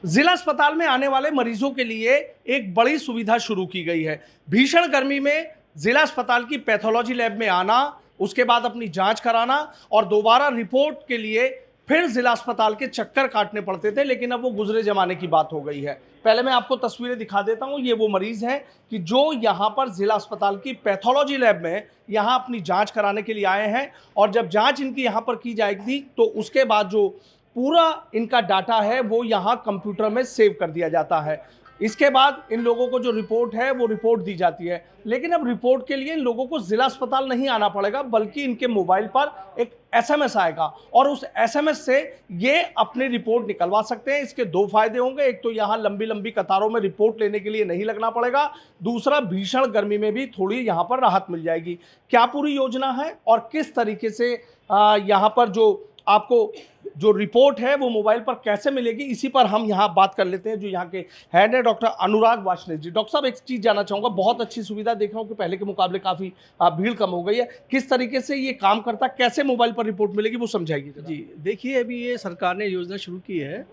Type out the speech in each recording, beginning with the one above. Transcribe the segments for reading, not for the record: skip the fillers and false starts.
जिला अस्पताल में आने वाले मरीजों के लिए एक बड़ी सुविधा शुरू की गई है। भीषण गर्मी में जिला अस्पताल की पैथोलॉजी लैब में आना, उसके बाद अपनी जांच कराना और दोबारा रिपोर्ट के लिए फिर जिला अस्पताल के चक्कर काटने पड़ते थे, लेकिन अब वो गुजरे जमाने की बात हो गई है। पहले मैं आपको तस्वीरें दिखा देता हूं। ये वो मरीज हैं कि जो यहां पर जिला अस्पताल की पैथोलॉजी लैब में यहां अपनी जांच कराने के लिए आए हैं, और जब जांच इनकी यहां पर की जाएगी तो उसके बाद जो पूरा इनका डाटा है वो यहाँ कंप्यूटर में सेव कर दिया जाता है। इसके बाद इन लोगों को जो रिपोर्ट है वो रिपोर्ट दी जाती है। लेकिन अब रिपोर्ट के लिए इन लोगों को जिला अस्पताल नहीं आना पड़ेगा, बल्कि इनके मोबाइल पर एक एसएमएस आएगा और उस एसएमएस से ये अपनी रिपोर्ट निकलवा सकते हैं। इसके दो फायदे होंगे। एक तो यहाँ लंबी लंबी कतारों में रिपोर्ट लेने के लिए नहीं लगना पड़ेगा, दूसरा भीषण गर्मी में भी थोड़ी यहाँ पर राहत मिल जाएगी। क्या पूरी योजना है और किस तरीके से यहाँ पर जो आपको जो रिपोर्ट है वो मोबाइल पर कैसे मिलेगी, इसी पर हम यहाँ बात कर लेते हैं। जो यहाँ के हेड है डॉक्टर अनुराग वार्ष्णेय जी। डॉक्टर साहब, एक चीज़ जानना चाहूँगा, बहुत अच्छी सुविधा देख रहा हूँ कि पहले के मुकाबले काफ़ी भीड़ कम हो गई है। किस तरीके से ये काम करता, कैसे मोबाइल पर रिपोर्ट मिलेगी, वो समझाइए जरा। जी, देखिए अभी ये सरकार ने योजना शुरू की है।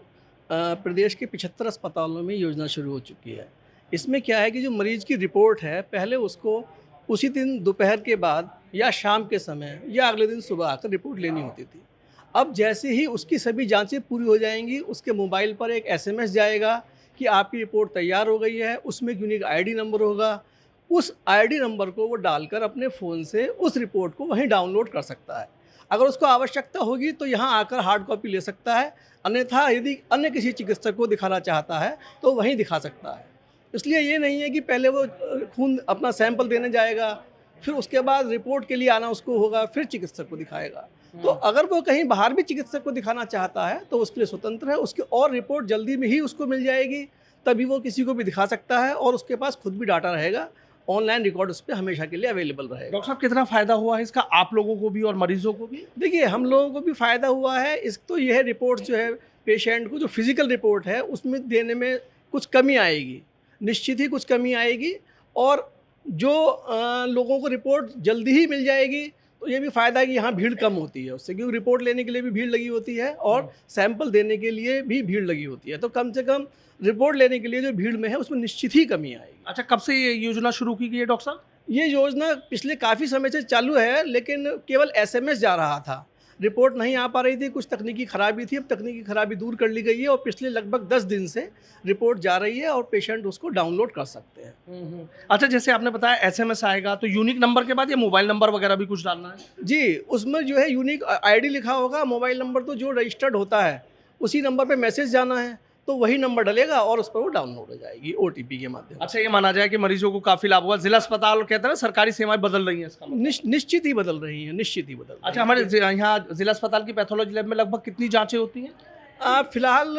प्रदेश के 75 अस्पतालों में योजना शुरू हो चुकी है। इसमें क्या है कि जो मरीज़ की रिपोर्ट है, पहले उसको उसी दिन दोपहर के बाद या शाम के समय या अगले दिन सुबह आकर रिपोर्ट लेनी होती थी। अब जैसे ही उसकी सभी जांचें पूरी हो जाएंगी, उसके मोबाइल पर एक एसएमएस जाएगा कि आपकी रिपोर्ट तैयार हो गई है। उसमें एक यूनिक आईडी नंबर होगा। उस आईडी नंबर को वो डालकर अपने फ़ोन से उस रिपोर्ट को वहीं डाउनलोड कर सकता है। अगर उसको आवश्यकता होगी तो यहाँ आकर हार्ड कॉपी ले सकता है, अन्यथा यदि अन्य किसी चिकित्सक को दिखाना चाहता है तो वहीं दिखा सकता है। इसलिए ये नहीं है कि पहले वो खून अपना सैंपल देने जाएगा, फिर उसके बाद रिपोर्ट के लिए आना उसको होगा, फिर चिकित्सक को दिखाएगा। तो अगर वो कहीं बाहर भी चिकित्सक को दिखाना चाहता है तो उसके लिए स्वतंत्र है, उसकी और रिपोर्ट जल्दी में ही उसको मिल जाएगी, तभी वो किसी को भी दिखा सकता है और उसके पास खुद भी डाटा रहेगा। ऑनलाइन रिकॉर्ड उस पर हमेशा के लिए अवेलेबल रहेगा। डॉक्टर साहब, कितना फ़ायदा हुआ है इसका आप लोगों को भी और मरीजों को भी? देखिए, हम लोगों को भी फ़ायदा हुआ है। इस तो यह रिपोर्ट जो है पेशेंट को जो फिज़िकल रिपोर्ट है उसमें देने में कुछ कमी आएगी, निश्चित ही कुछ कमी आएगी। और जो लोगों को रिपोर्ट जल्दी ही मिल जाएगी, तो ये भी फ़ायदा है कि यहाँ भीड़ कम होती है उससे, क्योंकि रिपोर्ट लेने के लिए भी भीड़ लगी होती है और सैंपल देने के लिए भी भीड़ लगी होती है। तो कम से कम रिपोर्ट लेने के लिए जो भीड़ में है उसमें निश्चित ही कमी आएगी। अच्छा, कब से ये योजना शुरू की गई है डॉक्टर साहब? ये योजना पिछले काफ़ी समय से चालू है, लेकिन केवल एसएमएस जा रहा था, रिपोर्ट नहीं आ पा रही थी, कुछ तकनीकी खराबी थी। अब तकनीकी खराबी दूर कर ली गई है और पिछले लगभग 10 दिन से रिपोर्ट जा रही है और पेशेंट उसको डाउनलोड कर सकते हैं। अच्छा, जैसे आपने बताया एसएमएस आएगा, तो यूनिक नंबर के बाद ये मोबाइल नंबर वगैरह भी कुछ डालना है? जी, उसमें जो है यूनिक आईडी लिखा होगा। मोबाइल नंबर तो जो रजिस्टर्ड होता है उसी नंबर पे मैसेज जाना है, तो वही नंबर डलेगा और उस पर वो डाउनलोड हो जाएगी ओटीपी के माध्यम से। अच्छा, ये माना जाए कि मरीजों को काफ़ी लाभ हुआ। जिला अस्पताल कहते हैं ना, सरकारी सेवाएं बदल रही हैं इसका मतलब। निश्चित ही बदल रही हैं, निश्चित ही बदल रही हैं। अच्छा, हमारे यहाँ जिला अस्पताल की पैथोलॉजी लैब में लगभग कितनी जांचें होती हैं? फिलहाल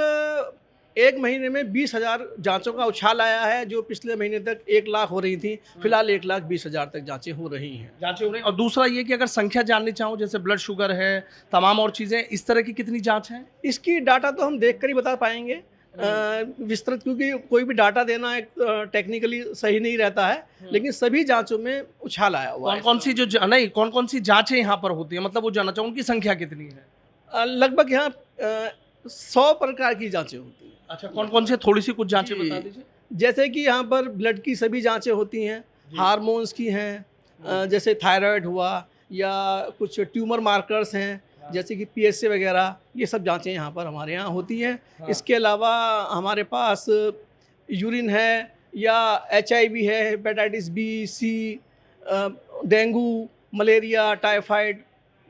1 महीने में 20,000 जांचों का उछाल आया है। जो पिछले महीने तक 1 लाख हो रही थी, फिलहाल 1,20,000 तक जांचें हो रही हैं। और दूसरा ये कि अगर संख्या जाननी चाहूँ, जैसे ब्लड शुगर है, तमाम और चीज़ें, इस तरह की कितनी जाँच है? इसकी डाटा तो हम देख कर ही बता पाएंगे विस्तृत, क्योंकि कोई भी डाटा देना एक टेक्निकली सही नहीं रहता है। लेकिन सभी जांचों में उछाल आया हुआ है। कौन कौन सी जांचें यहाँ पर होती हैं, मतलब वो जानना चाहूँ उनकी संख्या कितनी है? लगभग यहाँ 100 प्रकार की जांचें होती हैं। अच्छा, कौन कौन से, थोड़ी सी कुछ जांचें बता दीजिए। जैसे कि यहाँ पर ब्लड की सभी जांचें होती हैं, हार्मोन्स की हैं, जैसे थायराइड हुआ, या कुछ ट्यूमर मार्कर्स हैं जैसे कि पीएसए वगैरह, ये सब जांचें यहाँ पर हमारे यहाँ होती हैं। इसके अलावा हमारे पास यूरिन है, या एचआईवी है, हेपेटाइटिस बी, सी, डेंगू, मलेरिया, टाइफाइड,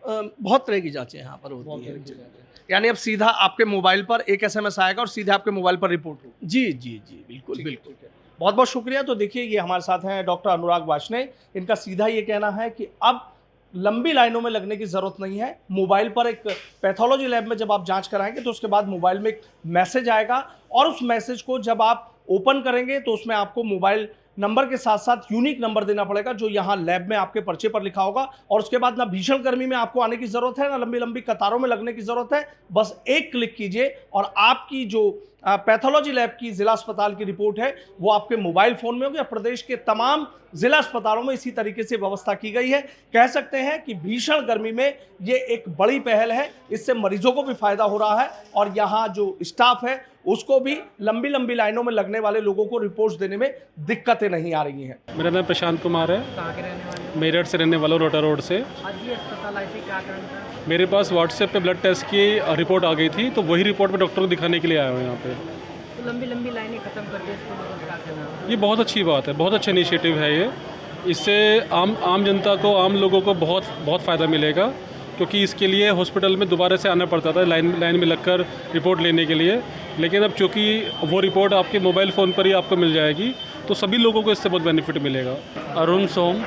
बहुत तरह की जांचें यहाँ पर होती हैं। यानी अब सीधा आपके मोबाइल पर एक एसएमएस आएगा और सीधे आपके मोबाइल पर रिपोर्ट होगी? जी जी जी, बिल्कुल बिल्कुल। बहुत बहुत शुक्रिया। तो देखिए, ये हमारे साथ हैं डॉक्टर अनुराग वार्ष्णेय। इनका सीधा ये कहना है कि अब लंबी लाइनों में लगने की ज़रूरत नहीं है। मोबाइल पर एक पैथोलॉजी लैब में जब आप जांच कराएंगे तो उसके बाद मोबाइल में एक मैसेज आएगा, और उस मैसेज को जब आप ओपन करेंगे तो उसमें आपको मोबाइल नंबर के साथ साथ यूनिक नंबर देना पड़ेगा, जो यहाँ लैब में आपके पर्चे पर लिखा होगा। और उसके बाद ना भीषण गर्मी में आपको आने की ज़रूरत है, ना लंबी लंबी कतारों में लगने की ज़रूरत है। बस एक क्लिक कीजिए और आपकी जो पैथोलॉजी लैब की जिला अस्पताल की रिपोर्ट है वो आपके मोबाइल फ़ोन में होगी। प्रदेश के तमाम जिला अस्पतालों में इसी तरीके से व्यवस्था की गई है। कह सकते हैं कि भीषण गर्मी में ये एक बड़ी पहल है। इससे मरीजों को भी फायदा हो रहा है और यहाँ जो स्टाफ है उसको भी लंबी लंबी लाइनों में लगने वाले लोगों को रिपोर्ट्स देने में दिक्कतें नहीं आ रही हैं। मेरा नाम प्रशांत कुमार है। कहाँ के रहने वाले? मेरठ से रहने वाला हूँ, रोटा रोड से। आज ये अस्पताल आए थे, क्या कारण था? मेरे पास व्हाट्सएप पे ब्लड टेस्ट की रिपोर्ट आ गई थी, तो वही रिपोर्ट मैं डॉक्टर को दिखाने के लिए आया हूँ यहाँ पे। तो लंबी लंबी लाइनें खत्म कर दी, इसको लोगों का क्या कहना है? ये बहुत अच्छी बात है, बहुत अच्छा इनिशिएटिव है ये। इससे आम जनता को, आम लोगों को बहुत बहुत फ़ायदा मिलेगा, क्योंकि इसके लिए हॉस्पिटल में दोबारा से आना पड़ता था लाइन में लगकर रिपोर्ट लेने के लिए। लेकिन अब चूँकि वो रिपोर्ट आपके मोबाइल फ़ोन पर ही आपको मिल जाएगी, तो सभी लोगों को इससे बहुत बेनिफिट मिलेगा। अरुण सोम,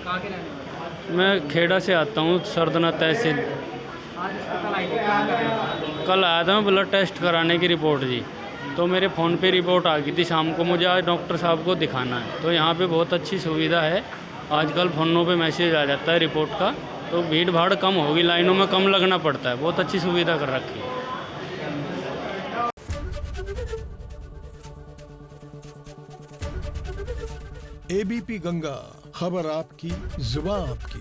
कहाँ के रहने वाले? मैं खेड़ा से आता हूँ, सरदना तहसील। आज अस्पताल आए थे, क्या कारण था? कल आया था मैं ब्लड टेस्ट कराने की रिपोर्ट जी, तो मेरे फ़ोन पे रिपोर्ट आ गई थी शाम को। मुझे आज डॉक्टर साहब को दिखाना है, तो यहाँ पे बहुत अच्छी सुविधा है। आजकल फ़ोनों पे मैसेज आ जाता है रिपोर्ट का, तो भीड़ भाड़ कम होगी, लाइनों में कम लगना पड़ता है। बहुत अच्छी सुविधा कर रखी है। एबीपी गंगा, खबर आपकी, जुबान आपकी।